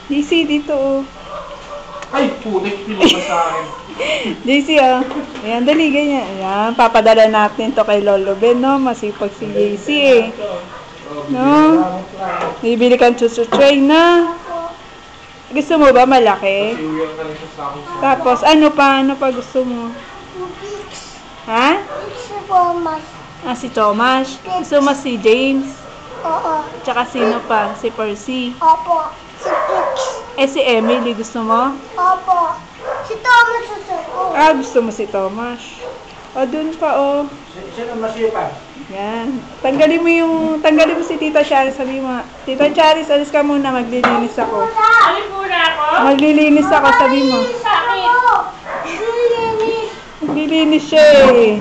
JC, dito oh. Ay, putik, pinunta sa akin. JC oh. Ayan, dali, ganyan. Ayan, papadala natin to kay Lolo Ben, no? Masipag si JC eh. No? Bibili kang chuchu tray na. Gusto mo ba malaki? Tapos, ano pa gusto mo? Ha? Si Thomas. Ah, si Thomas. Gusto mo si James? Oo. Tsaka sino pa? Si Percy. Opo. Si Pix. Eh, si Emily, gusto mo? Opo. Si Thomas gusto ko. Ah, gusto mo si Thomas. O, dun pa, o. Sino masipag? Yan. Tanggalin mo si Tita Charis. Sabi mo, Tita Charis, alis ka muna, maglilinis ako. Alin muna ako? Maglilinis ako, sabi mo. Sakit. Maglilinis siya eh.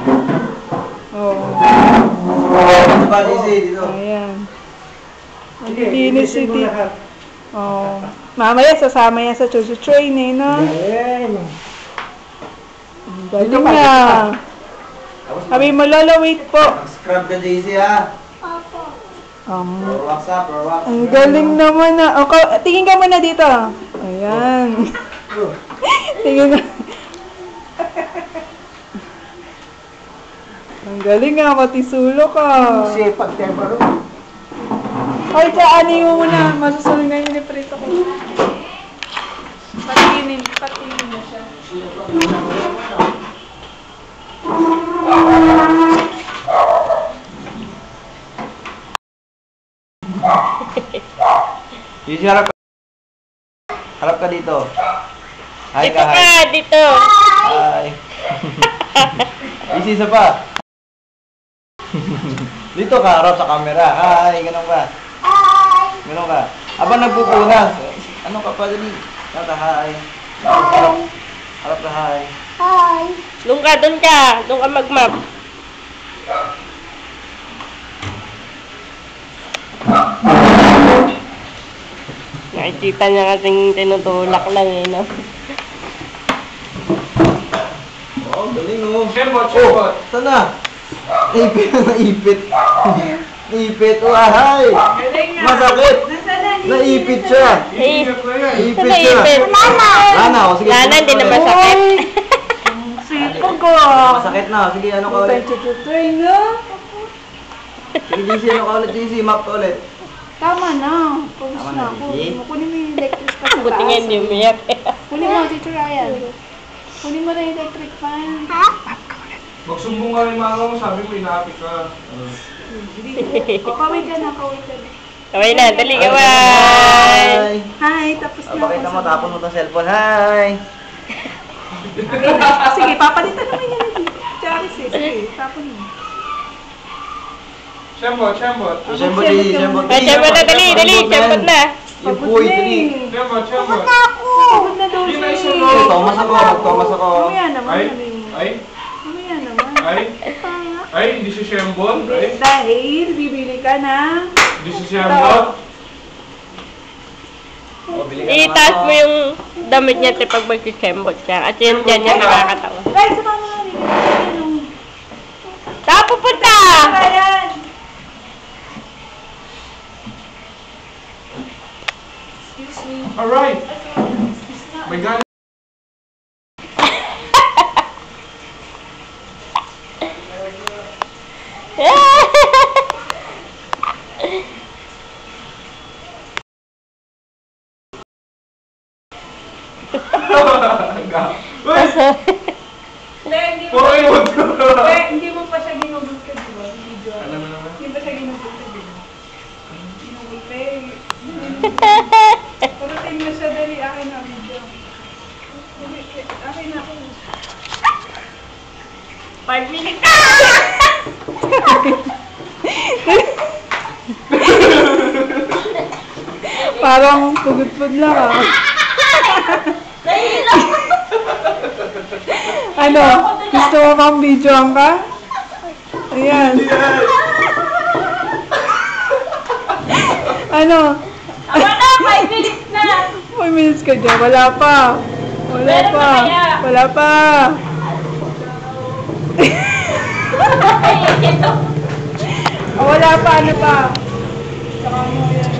Oh. Ano ba, Lizzie, dito? Ayan. Maglilinis si Tita. Oh. Mamaya, sasama yan sa chuchu train eh, no? Galing na. Sabi mo, Lolo, wait po. Scrub ka, JC, ha? Opo. Wax up, wax. Ang galing naman na. O, tingin ka muna dito. Ayan. Tingin na. Ang galing nga, matisulo ka. Sipag, tempo, Ay, ano mo muna. Masusunod na yung niprito ko. Patinin na siya. JC, harap ka dito. Hi Dito ka, ka, hi. dito. Hi. JC, isa pa. Dito ka, harap sa camera. Hi, ganun ka. Ganun ka. Aba, nagpupunas. Ano ka pa, dali? Harap ka, hi. Harap ka, hi. Hi. Doon ka mag-map. Nakikita niya kasing tinutulak lang eh, no? Oh, galing oh. Shembot. Saan na? Naipit. Naipit. Oh, ahay. Masakit. Naipit siya. Naipit siya. Lana, oh, sige. Lana, hindi na masakit. Sipag ko. Masakit na. Sige, ano ka ulit? Chuchu train na. Sige, JC, ano ka ulit? JC, map ka ulit. Tama na. Pagos Tama na na, ako. Gigi. Kunin mo yung electric fan sa Buti nga taas. hindi umiyak. Kunin mo, Tito Ryan. Kunin mo na yung electric fan. Magsumbong ka rin mga mo, sabi ko inaapit ka. Kawin ka na, kawin ka na. Kaway na, dali ka ba? Hi. Hi, tapos na Pakita mo, sa- tapon mo itong cellphone. Hi. Okay na. Sige, papalitan naman yan ni Charis eh. Sige, tapon mo. Shembot. Siyembot, JC, siyembot. Ah, siyembot na, dali, siyembot na. Yung boy, dali. Shembot. Pagod na daw Hindi siya na isa eh. mo. Thomas ako, Thomas ako. Mamaya naman. Ay, sabi mo. ay, Mamaya naman. ay, Tanga. ay, hindi si Shembot. Ay, Dahil bibili ka ng... hindi si Shembot. Oh, bili ka naman Itaas ako. mo yung damit niya pag mag-chembot siya. At yun dyan niya nakakatawa. Guys, sumama nga rin. Saan pupunta? Ayan. Excuse me. Alright. May galing. Uy! Puro imod ko. Hindi mo pa siya ginugol ka, di ba? Video. Alam mo naman. Hindi pa siya ginugol ka, di ba? Ginugol ka eh. Puro time na siya, dali. Akin na video. Akin na ako. 5 minutes ka! Parang pugod-pud lang ah. Ano? Gusto mo kang videoan ka? Ayan. Ano? Wala, 5 minutes na! 5 minutes ka dyan. Wala pa. Wala Meron pa. pa kaya? Wala pa. Wala pa. Ano pa? Saka mo yan.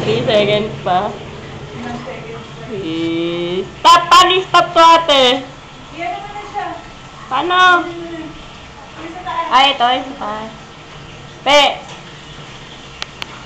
3 seconds pa. Stop! Paano stop to ate? Paano? Ay, ito. Pe!